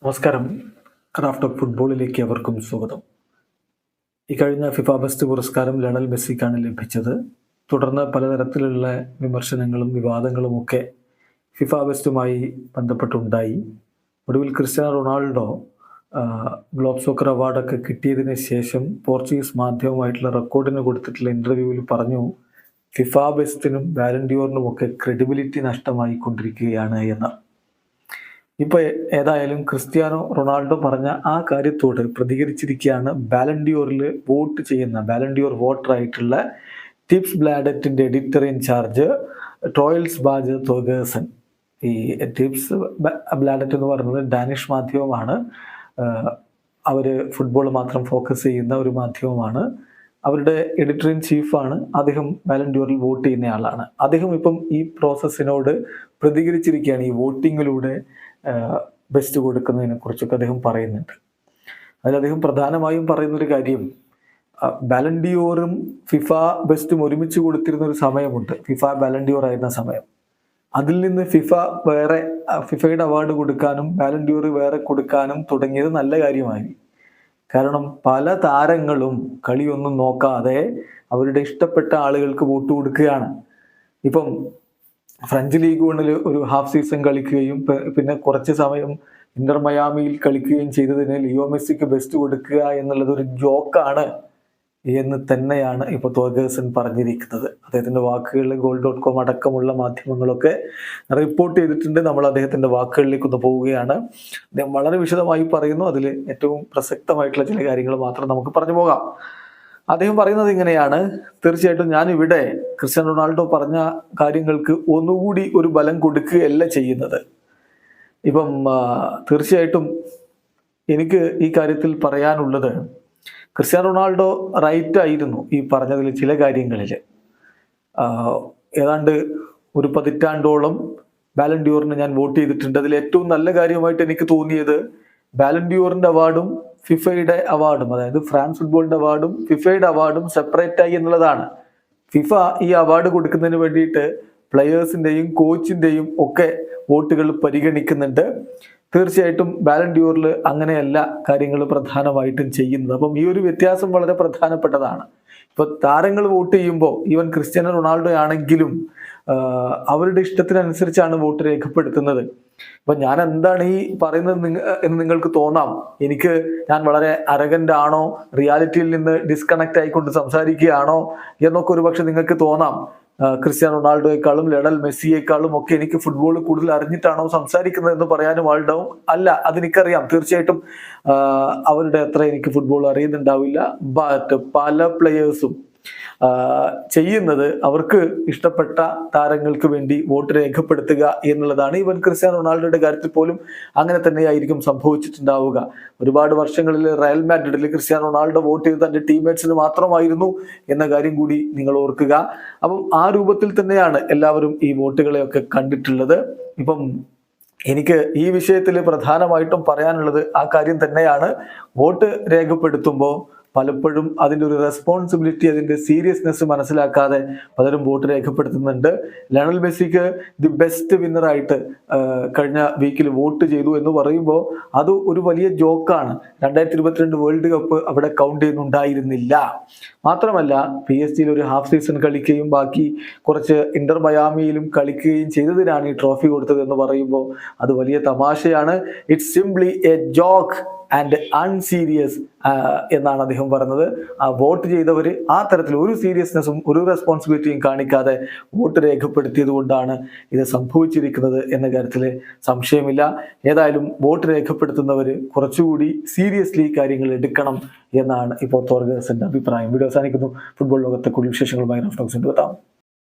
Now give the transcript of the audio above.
നമസ്കാരം. Craft of ഫുട്ബോളിലേക്ക് അവർക്കും സ്വാഗതം. ഇക്കഴിഞ്ഞ ഫിഫ ബെസ്റ്റ് പുരസ്കാരം ലയണൽ മെസ്സിക്കാണ് ലഭിച്ചത്. തുടർന്ന് പലതരത്തിലുള്ള വിമർശനങ്ങളും വിവാദങ്ങളുമൊക്കെ ഫിഫ ബെസ്റ്റുമായി ബന്ധപ്പെട്ടുണ്ടായി. ഒടുവിൽ ക്രിസ്ത്യാനോ റൊണാൾഡോ ഗ്ലോബ് സോക്കർ അവാർഡൊക്കെ കിട്ടിയതിന് ശേഷം പോർച്ചുഗീസ് മാധ്യമമായിട്ടുള്ള റെക്കോർഡിന് കൊടുത്തിട്ടുള്ള ഇൻ്റർവ്യൂവിൽ പറഞ്ഞു, ഫിഫ ബെസ്റ്റിനും ബാലൻഡിയോറിനുമൊക്കെ ക്രെഡിബിലിറ്റി നഷ്ടമായിക്കൊണ്ടിരിക്കുകയാണ് എന്ന്. ഇപ്പോൾ ഏതായാലും ക്രിസ്ത്യാനോ റൊണാൾഡോ പറഞ്ഞ ആ കാര്യത്തോട് പ്രതികരിച്ചിരിക്കുകയാണ് ബാലൻഡിയോറിൽ വോട്ട് ചെയ്യുന്ന ബാലൻഡിയോർ വോട്ടറായിട്ടുള്ള ടിപ്സ് ബ്ലാഡറ്റിൻ്റെ എഡിറ്റർ ഇൻ ചാർജ് ടോയിൽസ് ബാജ് തോഗേഴ്സൺ. ഈ ടിപ്സ് ബ്ലാഡറ്റ് എന്ന് പറയുന്നത് ഡാനിഷ് മാധ്യമമാണ്. അവർ ഫുട്ബോൾ മാത്രം ഫോക്കസ് ചെയ്യുന്ന ഒരു മാധ്യമമാണ്. അവരുടെ എഡിറ്റർ ഇൻ ചീഫാണ്. അദ്ദേഹം ബാലൻഡിയോറിൽ വോട്ട് ചെയ്യുന്ന ആളാണ്. അദ്ദേഹം ഇപ്പം ഈ പ്രോസസ്സിനോട് പ്രതികരിച്ചിരിക്കുകയാണ്. ഈ വോട്ടിങ്ങിലൂടെ ബെസ്റ്റ് കൊടുക്കുന്നതിനെ കുറിച്ചൊക്കെ അദ്ദേഹം പറയുന്നുണ്ട്. അതിൽ അദ്ദേഹം പ്രധാനമായും പറയുന്നൊരു കാര്യം, ബാലൻഡിയോറും ഫിഫ ബെസ്റ്റും ഒരുമിച്ച് കൊടുത്തിരുന്ന ഒരു സമയമുണ്ട്, ഫിഫ ബാലൻഡിയോർ ആയിരുന്ന സമയം. അതിൽ നിന്ന് ഫിഫയുടെ അവാർഡ് കൊടുക്കാനും ബാലൻഡിയോർ വേറെ കൊടുക്കാനും തുടങ്ങിയത് നല്ല കാര്യമായി. കാരണം പല താരങ്ങളും കളിയൊന്നും നോക്കാതെ അവരുടെ ഇഷ്ടപ്പെട്ട ആളുകൾക്ക് വോട്ട് കൊടുക്കുകയാണ്. ഇപ്പം ഫ്രഞ്ച് ലീഗ് 1 ഒരു ഹാഫ് സീസൺ കളിക്കുകയും പിന്നെ കുറച്ച് സമയം ഇന്റർ മയാമിയിൽ കളിക്കുകയും ചെയ്തതിന് ലിയോ മെസ്സിക്ക് ബെസ്റ്റ് കൊടുക്കുക എന്നുള്ളത് ഒരു ജോക്കാണ് എന്ന് തന്നെയാണ് ഇപ്പോൾ തോഗേഴ്സൺ പറഞ്ഞിരിക്കുന്നത്. അദ്ദേഹത്തിൻ്റെ വാക്കുകൾ goal.com അടക്കമുള്ള മാധ്യമങ്ങളൊക്കെ റിപ്പോർട്ട് ചെയ്തിട്ടുണ്ട്. നമ്മൾ അദ്ദേഹത്തിൻ്റെ വാക്കുകളിലേക്ക് ഒന്ന് പോവുകയാണ്. അദ്ദേഹം വളരെ വിശദമായി പറയുന്നു. അതിൽ ഏറ്റവും പ്രസക്തമായിട്ടുള്ള ചില കാര്യങ്ങൾ മാത്രം നമുക്ക് പറഞ്ഞു പോകാം. അദ്ദേഹം പറയുന്നത് ഇങ്ങനെയാണ്: തീർച്ചയായിട്ടും ഞാൻ ഇവിടെ ക്രിസ്ത്യാനോ റൊണാൾഡോ പറഞ്ഞ കാര്യങ്ങൾക്ക് ഒന്നുകൂടി ഒരു ബലം കൊടുക്കുകയല്ല ചെയ്യുന്നത്. ഇപ്പം തീർച്ചയായിട്ടും എനിക്ക് ഈ കാര്യത്തിൽ പറയാനുള്ളത്, ക്രിസ്ത്യാനോ റൊണാൾഡോ റൈറ്റ് ആയിരുന്നു ഈ പറഞ്ഞതിൽ ചില കാര്യങ്ങളിൽ. ഏതാണ്ട് ഒരു 10 പതിറ്റാണ്ടോളം ബാലൻഡിയോറിന് ഞാൻ വോട്ട് ചെയ്തിട്ടുണ്ട്. അതിൽ ഏറ്റവും നല്ല കാര്യമായിട്ട് എനിക്ക് തോന്നിയത് ബാലൻഡിയോറിന്റെ അവാർഡും ഫിഫയുടെ അവാർഡും, അതായത് ഫ്രാൻസ് ഫുട്ബോളിന്റെ അവാർഡും ഫിഫയുടെ അവാർഡും സെപ്പറേറ്റ് ആയി എന്നുള്ളതാണ്. ഫിഫ ഈ അവാർഡ് കൊടുക്കുന്നതിന് വേണ്ടിയിട്ട് പ്ലെയേഴ്സിന്റെയും കോച്ചിന്റെയും ഒക്കെ വോട്ടുകൾ പരിഗണിക്കുന്നുണ്ട്. തീർച്ചയായിട്ടും ബാലൻഡിയോറിൽ അങ്ങനെയല്ല കാര്യങ്ങൾ പ്രധാനമായിട്ടും ചെയ്യുന്നത്. അപ്പം ഈ ഒരു വ്യത്യാസം വളരെ പ്രധാനപ്പെട്ടതാണ്. ഇപ്പൊ താരങ്ങൾ വോട്ട് ചെയ്യുമ്പോൾ ഈവൻ ക്രിസ്ത്യാനോ റൊണാൾഡോ ആണെങ്കിലും അവരുടെ ഇഷ്ടത്തിനനുസരിച്ചാണ് വോട്ട് രേഖപ്പെടുത്തുന്നത്. അപ്പൊ ഞാൻ എന്താണ് ഈ പറയുന്നത് എന്ന് നിങ്ങൾക്ക് തോന്നാം. ഞാൻ വളരെ അരഗന്റ് ആണോ, റിയാലിറ്റിയിൽ നിന്ന് ഡിസ്കണക്ട് ആയിക്കൊണ്ട് സംസാരിക്കുകയാണോ എന്നൊക്കെ ഒരുപക്ഷെ നിങ്ങൾക്ക് തോന്നാം. ക്രിസ്ത്യാനോ റൊണാൾഡോയെക്കാളും ലയണൽ മെസ്സിയേക്കാളും ഒക്കെ എനിക്ക് ഫുട്ബോൾ കൂടുതൽ അറിഞ്ഞിട്ടാണോ സംസാരിക്കുന്നത് എന്ന് പറയാനും ആളുണ്ടാവും. അല്ല, അതെനിക്കറിയാം. തീർച്ചയായിട്ടും അവരുടെ അത്ര എനിക്ക് ഫുട്ബോൾ അറിയുന്നുണ്ടാവില്ല. ബട്ട് പല പ്ലെയേഴ്സും ചെയ്യുന്നത് അവർക്ക് ഇഷ്ടപ്പെട്ട താരങ്ങൾക്ക് വേണ്ടി വോട്ട് രേഖപ്പെടുത്തുക എന്നുള്ളതാണ്. ഈവൻ ക്രിസ്ത്യാനോ റൊണാൾഡോയുടെ കാര്യത്തിൽ പോലും അങ്ങനെ തന്നെയായിരിക്കും സംഭവിച്ചിട്ടുണ്ടാവുക. ഒരുപാട് വർഷങ്ങളിൽ റയൽ മാഡ്രിഡിൽ ക്രിസ്ത്യാനോ റൊണാൾഡോ വോട്ട് ചെയ്ത് തന്റെ ടീംമേറ്റ്സിന് മാത്രമായിരുന്നു എന്ന കാര്യം കൂടി നിങ്ങൾ ഓർക്കുക. അപ്പം ആ രൂപത്തിൽ തന്നെയാണ് എല്ലാവരും ഈ വോട്ടുകളെയൊക്കെ കണ്ടിട്ടുള്ളത്. ഇപ്പം എനിക്ക് ഈ വിഷയത്തിൽ പ്രധാനമായിട്ടും പറയാനുള്ളത് ആ കാര്യം തന്നെയാണ്. വോട്ട് രേഖപ്പെടുത്തുമ്പോൾ പലപ്പോഴും അതിൻ്റെ ഒരു റെസ്പോൺസിബിലിറ്റി, അതിൻ്റെ സീരിയസ്നെസ് മനസ്സിലാക്കാതെ പലരും വോട്ട് രേഖപ്പെടുത്തുന്നുണ്ട്. ലയണൽ മെസ്സിക്ക് ദി ബെസ്റ്റ് വിന്നറായിട്ട് കഴിഞ്ഞ വീക്കിൽ വോട്ട് ചെയ്തു എന്ന് പറയുമ്പോൾ അത് ഒരു വലിയ ജോക്കാണ്. 2022 വേൾഡ് കപ്പ് അവിടെ കൗണ്ട് ചെയ്യുന്നുണ്ടായിരുന്നില്ല. മാത്രമല്ല PSG ഒരു ഹാഫ് സീസൺ കളിക്കുകയും ബാക്കി കുറച്ച് ഇന്റർ മയാമിയിലും കളിക്കുകയും ചെയ്തതിനാണ് ഈ ട്രോഫി കൊടുത്തത് എന്ന് പറയുമ്പോൾ അത് വലിയ തമാശയാണ്. It's simply a joke and unserious എന്നാണ് അദ്ദേഹം പറഞ്ഞത്. വോട്ട് ചെയ്തവർ ആ തരത്തിൽ ഒരു സീരിയസ്നെസ്സും ഒരു റെസ്പോൺസിബിലിറ്റിയും കാണിക്കാതെ വോട്ട് രേഖപ്പെടുത്തിയത് കൊണ്ടാണ് ഇത് സംഭവിച്ചിരിക്കുന്നത് എന്ന കാര്യത്തിൽ സംശയമില്ല. ഏതായാലും വോട്ട് രേഖപ്പെടുത്തുന്നവർ കുറച്ചുകൂടി സീരിയസ്ലി കാര്യങ്ങൾ എടുക്കണം എന്നാണ് ഇപ്പോൾ തോഗേഴ്സന്റെ അഭിപ്രായം. വീഡിയോ അവസാനിക്കുന്നു. ഫുട്ബോൾ ലോകത്തെ കൂടുതൽ വിശേഷങ്ങളുമായി റഫ്റ്റോക്സിൽ എത്താം.